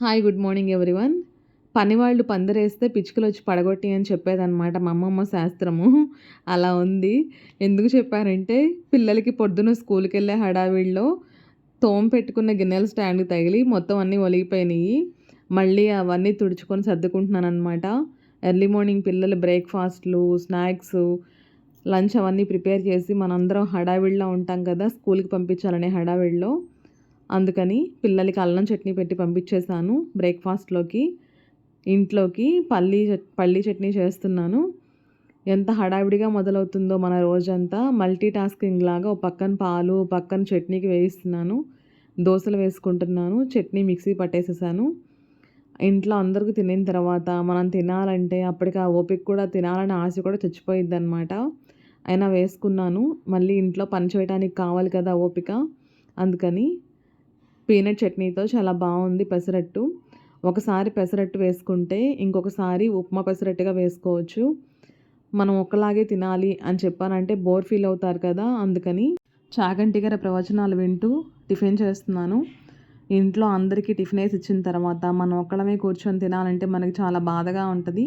Hi good morning everyone. పనివాళ్ళు పందిరేస్తే పిచ్చుకలొచ్చి పడగొట్టి అని చెప్పేదనమాట మా అమ్మమ్మ శాస్త్రము. అలా ఉంది. ఎందుకు చెప్పారంటే పిల్లలకి పొద్దున స్కూల్‌కెళ్ళే హడావిడిలో పెట్టుకున్న గిన్నెల స్టాండ్‌కి తగిలి మొత్తం అన్నీ ఒలిగిపోయినియి. మళ్ళీ అవన్నీ తుడుచుకొని సర్దుకుంటున్నాననమాట. ఎర్లీ మార్నింగ్ పిల్లలు బ్రేక్‌ఫాస్ట్‌లు, స్నాక్సు, లంచ్ అవన్నీ ప్రిపేర్ చేసి మనందరం హడావిడిలో ఉంటాం కదా! స్కూల్‌కి పంపించాలనే హడావిడిలో. అందుకని పిల్లలకి అల్లం చట్నీ పెట్టి పంపించేశాను బ్రేక్‌ఫాస్ట్‌లోకి. ఇంట్లోకి పల్లీ చట్నీ చేస్తున్నాను. ఎంత హడావిడిగా మొదలవుతుందో మన రోజంతా. మల్టీ టాస్కింగ్ లాగా ఓ పక్కన పాలు, ఓ పక్కన చట్నీకి వేయిస్తున్నాను. దోసలు వేసుకుంటున్నాను. చట్నీ మిక్సీ పట్టేసేసాను. ఇంట్లో అందరికి తినిన తర్వాత మనం తినాలంటే అప్పటికి ఆ ఓపిక కూడా తినాలనే ఆశ కూడా చచ్చిపోయిద్దనమాట. అయినా వేసుకున్నాను. మళ్ళీ ఇంట్లో పని చేయడానికి కావాలి కదా ఓపిక. అందుకని పీనట్ చట్నీతో చాలా బాగుంది పెసరట్టు. ఒకసారి పెసరట్టు వేసుకుంటే ఇంకొకసారి ఉప్మా పెసరట్టుగా వేసుకోవచ్చు. మనం ఒకలాగే తినాలి అని చెప్పానంటే బోర్ ఫీల్ అవుతారు కదా! అందుకని చాగంటి గారి ప్రవచనాలు వింటూ టిఫిన్ చేస్తున్నాను. ఇంట్లో అందరికీ టిఫిన్ వేసి ఇచ్చిన తర్వాత మనం ఒక్కళ్ళమే కూర్చొని తినాలంటే మనకి చాలా బాధగా ఉంటుంది.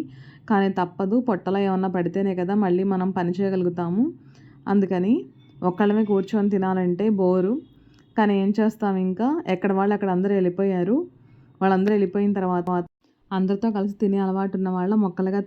కానీ తప్పదు. పొట్టలో ఏమన్నా పడితేనే కదా మళ్ళీ మనం పని చేయగలుగుతాము. అందుకని ఒక్కళ్ళమే కూర్చొని తినాలంటే బోరు. కానీ ఏం చేస్తాం, ఇంకా ఎక్కడ వాళ్ళు అక్కడ అందరూ వెళ్ళిపోయారు. వాళ్ళందరూ వెళ్ళిపోయిన తర్వాత అందరితో కలిసి తినే అలవాటు ఉన్న వాళ్ళం ఒక్కళ్ళుగా